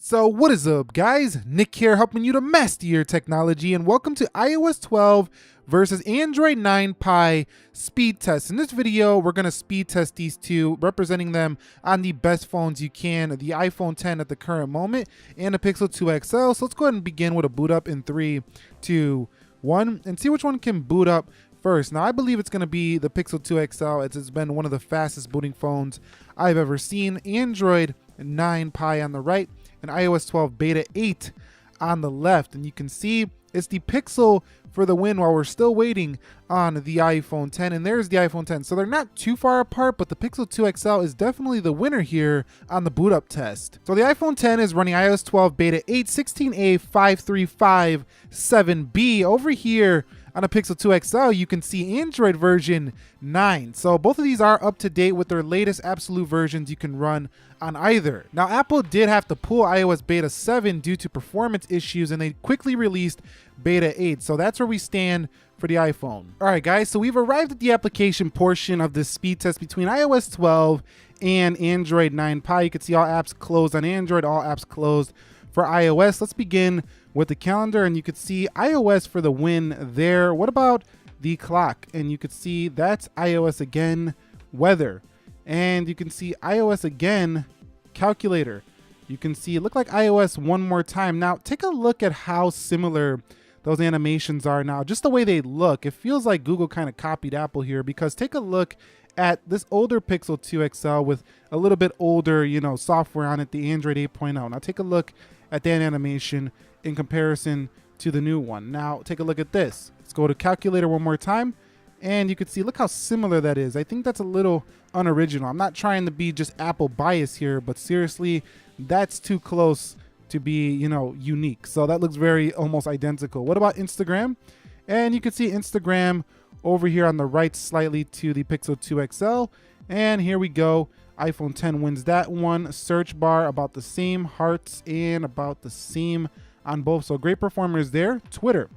So what is up, guys? Nick here, helping you to master your technology, and welcome to iOS 12 versus Android 9 Pie speed test. In this video, we're going to speed test these two, representing them on the best phones you can, the iPhone 10 at the current moment and the Pixel 2 XL. So let's go ahead and begin with a boot up in 3, 2, 1, and see which one can boot up first. Now, I believe it's going to be the Pixel 2 XL, as it's been one of the fastest booting phones I've ever seen. Android 9 Pie on the right, and iOS 12 Beta 8 on the left. And you can see it's the Pixel for the win while we're still waiting on the iPhone 10. And there's the iPhone 10. So they're not too far apart, but the Pixel 2 XL is definitely the winner here on the boot up test. So the iPhone 10 is running iOS 12 Beta 8 16A 5357B. Over here on a Pixel 2 XL, you can see Android version 9. So both of these are up to date with their latest absolute versions you can run on either. Now, Apple did have to pull iOS Beta 7 due to performance issues, and they quickly released Beta 8. So that's where we stand for the iPhone. All right, guys, so we've arrived at the application portion of this speed test between iOS 12 and Android 9 Pie. You can see all apps closed on Android, all apps closed for iOS. Let's begin with the calendar, and you could see iOS for the win there. What about the clock? And you could see that's iOS again. Weather, and you can see iOS again. Calculator, you can see it look like iOS one more time. Now take a look at how similar those animations are now, just the way they look. It feels like Google kind of copied Apple here, because take a look at this older Pixel 2 XL with a little bit older, software on it, the Android 8.0. Now take a look at that animation in comparison to the new one. Now take a look at this. Let's go to calculator one more time, and you can see, look how similar that is. I think that's a little unoriginal. I'm not trying to be just Apple bias here, but seriously, that's too close to be, unique. So that looks very almost identical. What about Instagram? And you can see Instagram over here on the right slightly to the Pixel 2 XL. And here we go. iPhone 10 wins that one. Search bar about the same, hearts and about the same on both. So great performers there. Twitter.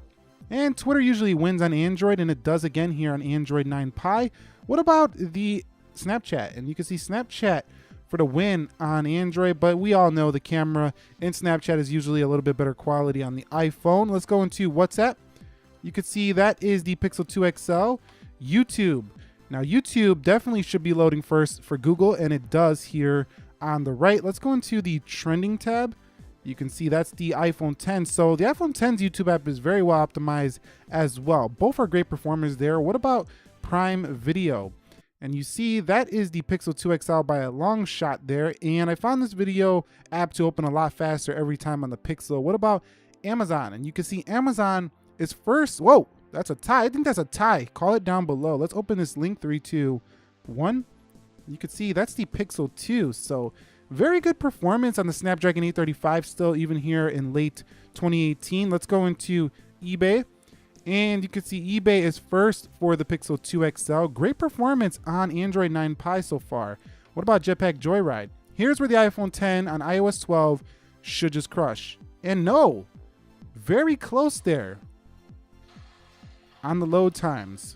And Twitter usually wins on Android, and it does again here on Android 9 Pie. What about the Snapchat? And you can see Snapchat for the win on Android, but we all know the camera in Snapchat is usually a little bit better quality on the iPhone. Let's go into WhatsApp. You can see that is the Pixel 2 XL. YouTube. Now YouTube definitely should be loading first for Google, and it does here on the right. Let's go into the trending tab. You can see that's the iPhone 10. So the iPhone 10's YouTube app is very well optimized as well. Both are great performers there. What about Prime Video? And you see that is the Pixel 2 XL by a long shot there. And I found this video app to open a lot faster every time on the Pixel. What about Amazon? And you can see Amazon is first. Whoa, that's a tie. I think that's a tie. Call it down below. Let's open this link. 3, 2, 1. You can see that's the Pixel 2. So very good performance on the Snapdragon 835 still, even here in late 2018. Let's go into eBay. And you can see eBay is first for the Pixel 2 XL. Great performance on Android 9 Pie so far. What about Jetpack Joyride? Here's where the iPhone 10 on iOS 12 should just crush. And no, very close there on the load times.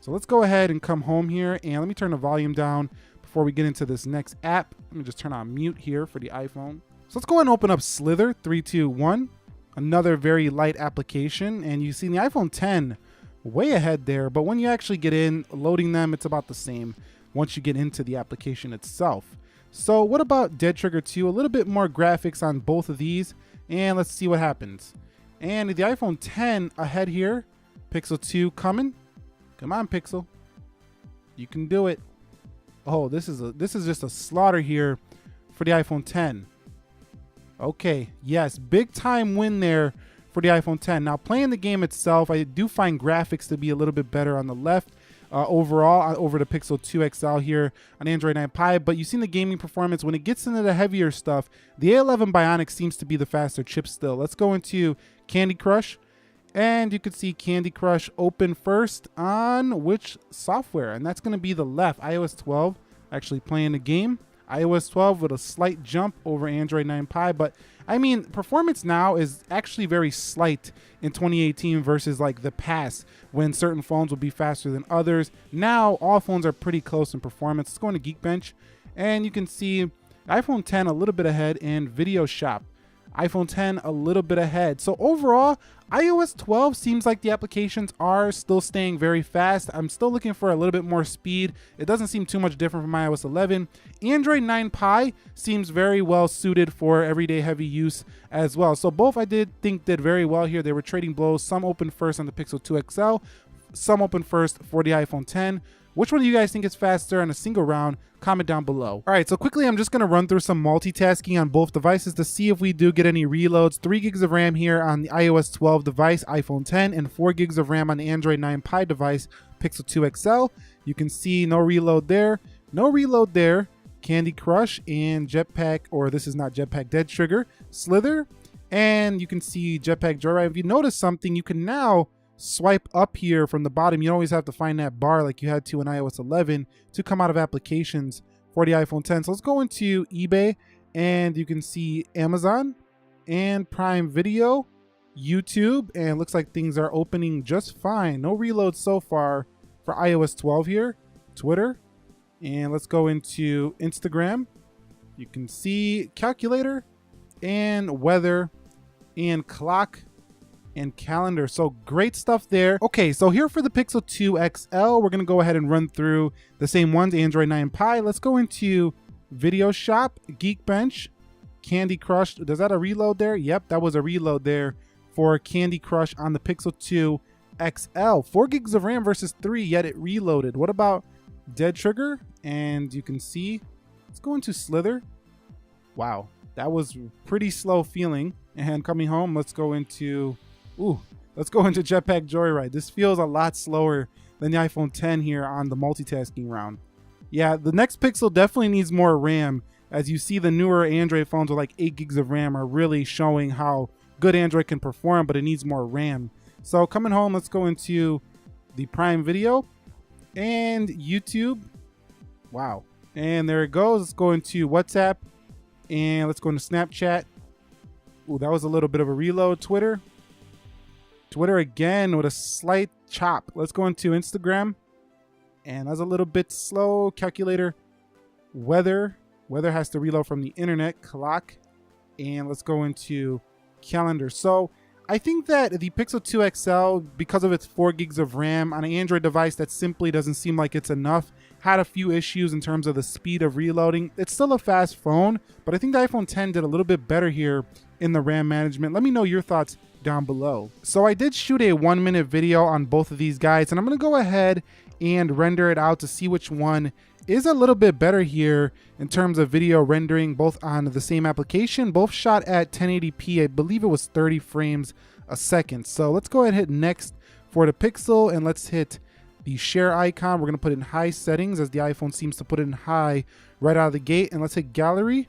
So let's go ahead and come home here, and let me turn the volume down before we get into this next app. Let me just turn on mute here for the iPhone. So let's go ahead and open up Slither. 3, 2, 1. Another very light application, and you see the iPhone 10 way ahead there, but when you actually get in loading them, it's about the same once you get into the application itself. So what about Dead Trigger 2? A little bit more graphics on both of these, and let's see what happens. And the iPhone 10 ahead here. Pixel 2 coming. Come on, Pixel, you can do it. Oh, this is just a slaughter here for the iPhone 10. Okay, yes, big time win there for the iPhone 10. Now, playing the game itself, I do find graphics to be a little bit better on the left overall over the Pixel 2 XL here on Android 9 Pie. But you've seen the gaming performance. When it gets into the heavier stuff, the A11 Bionic seems to be the faster chip still. Let's go into Candy Crush. And you can see Candy Crush open first on which software? And that's going to be the left, iOS 12, actually playing the game. iOS 12 with a slight jump over Android 9 Pie. But I mean, performance now is actually very slight in 2018 versus like the past when certain phones would be faster than others. Now all phones are pretty close in performance. Let's go into Geekbench, and you can see iPhone 10 a little bit ahead, and Video Shop, iPhone 10 a little bit ahead. So overall, iOS 12 seems like the applications are still staying very fast. I'm still looking for a little bit more speed. It doesn't seem too much different from iOS 11. Android 9 Pie seems very well suited for everyday heavy use as well. So both I did very well here. They were trading blows. Some opened first on the Pixel 2 XL, some opened first for the iPhone 10. Which one do you guys think is faster in a single round? Comment down below. All right, so quickly, I'm just gonna run through some multitasking on both devices to see if we do get any reloads. 3 gigs of RAM here on the iOS 12 device, iPhone 10, and 4 gigs of RAM on the Android 9 Pie device, Pixel 2 XL. You can see no reload there, no reload there. Candy Crush and Jetpack, or this is not Jetpack, Dead Trigger, Slither, and you can see Jetpack Joyride. If you notice something, you can now swipe up here from the bottom. You don't always have to find that bar like you had to in iOS 11 to come out of applications for the iPhone 10. So let's go into eBay, and you can see Amazon and Prime Video, YouTube, and it looks like things are opening just fine. No reloads so far for iOS 12 here. Twitter, and let's go into Instagram. You can see calculator and weather and clock and calendar. So great stuff there. Okay, so here for the Pixel 2 XL, we're gonna go ahead and run through the same ones, Android 9 Pie. Let's go into Video Shop, Geekbench, Candy Crush. Does that a reload there? Yep, that was a reload there for Candy Crush on the Pixel 2 XL. 4 gigs of RAM versus 3, yet it reloaded. What about Dead Trigger? And you can see, let's go into Slither. Wow, that was pretty slow feeling. And coming home, let's go into Jetpack Joyride. This feels a lot slower than the iPhone 10 here on the multitasking round. Yeah, the next Pixel definitely needs more RAM. As you see, the newer Android phones with like 8 gigs of RAM are really showing how good Android can perform, but it needs more RAM. So coming home, let's go into the Prime Video and YouTube. Wow. And there it goes. Let's go into WhatsApp, and let's go into Snapchat. Ooh, that was a little bit of a reload. Twitter again with a slight chop. Let's go into Instagram, and that's a little bit slow. Calculator, weather has to reload from the internet. Clock, and let's go into calendar. So I think that the Pixel 2 XL, because of its 4 gigs of RAM on an Android device that simply doesn't seem like it's enough, had a few issues in terms of the speed of reloading. It's still a fast phone, but I think the iPhone 10 did a little bit better here in the RAM management. Let me know your thoughts down below. So I did shoot a 1-minute video on both of these guys, and I'm gonna go ahead and render it out to see which one is a little bit better here in terms of video rendering, both on the same application, both shot at 1080p. I believe it was 30 frames a second. So let's go ahead and hit next for the Pixel, and let's hit the share icon. We're gonna put it in high settings, as the iPhone seems to put it in high right out of the gate, and let's hit gallery.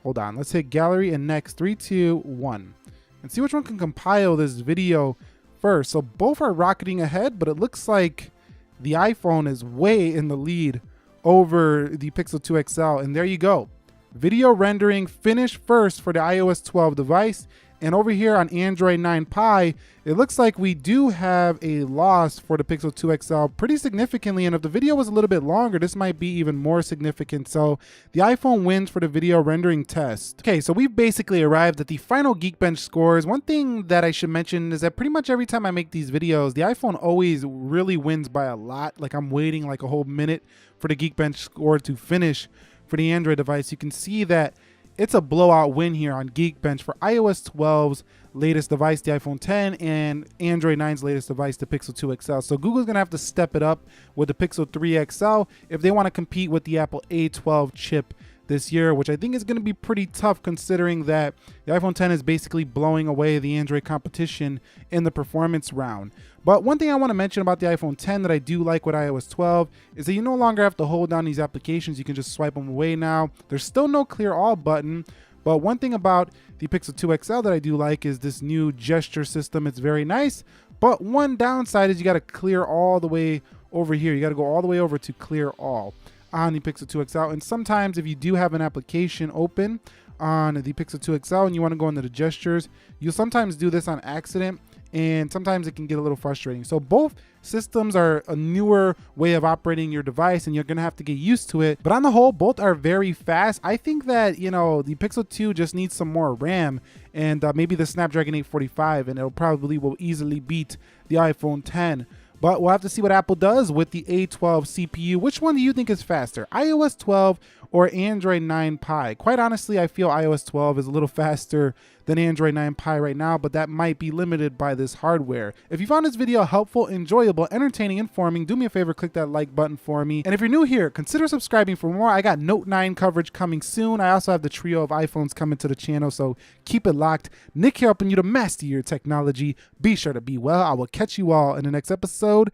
Hold on, let's hit gallery and next. 3, 2, 1. And see which one can compile this video first. So both are rocketing ahead, but it looks like the iPhone is way in the lead over the Pixel 2 XL. And there you go. Video rendering finished first for the iOS 12 device. And over here on Android 9 Pie, it looks like we do have a loss for the Pixel 2 XL pretty significantly. And if the video was a little bit longer, this might be even more significant. So the iPhone wins for the video rendering test. Okay, so we've basically arrived at the final Geekbench scores. One thing that I should mention is that pretty much every time I make these videos, the iPhone always really wins by a lot. Like I'm waiting like a whole minute for the Geekbench score to finish for the Android device. You can see that it's a blowout win here on Geekbench for iOS 12's latest device, the iPhone 10, and Android 9's latest device, the Pixel 2 XL. So Google's gonna have to step it up with the Pixel 3 XL if they want to compete with the Apple A12 chip this year, which I think is gonna be pretty tough considering that the iPhone 10 is basically blowing away the Android competition in the performance round. But one thing I want to mention about the iPhone 10 that I do like with iOS 12 is that you no longer have to hold down these applications. You can just swipe them away now. There's still no clear all button, but one thing about the Pixel 2 XL that I do like is this new gesture system. It's very nice, but one downside is you got to clear all the way over here. You got to go all the way over to clear all on the Pixel 2 XL. And sometimes if you do have an application open on the Pixel 2 XL and you want to go into the gestures, you'll sometimes do this on accident and sometimes it can get a little frustrating. So both systems are a newer way of operating your device, and you're gonna have to get used to it. But on the whole, both are very fast. I think that, you know, the Pixel 2 just needs some more RAM, and maybe the Snapdragon 845, and it'll probably will easily beat the iPhone 10. But we'll have to see what Apple does with the A12 CPU. Which one do you think is faster, iOS 12 or Android 9 Pie? Quite honestly, I feel iOS 12 is a little faster than Android 9 Pie right now, but that might be limited by this hardware. If you found this video helpful, enjoyable, entertaining, informing, do me a favor, click that like button for me. And if you're new here, consider subscribing for more. I got Note 9 coverage coming soon. I also have the trio of iPhones coming to the channel, so keep it locked. Nick here helping you to master your technology. Be sure to be well. I will catch you all in the next episode.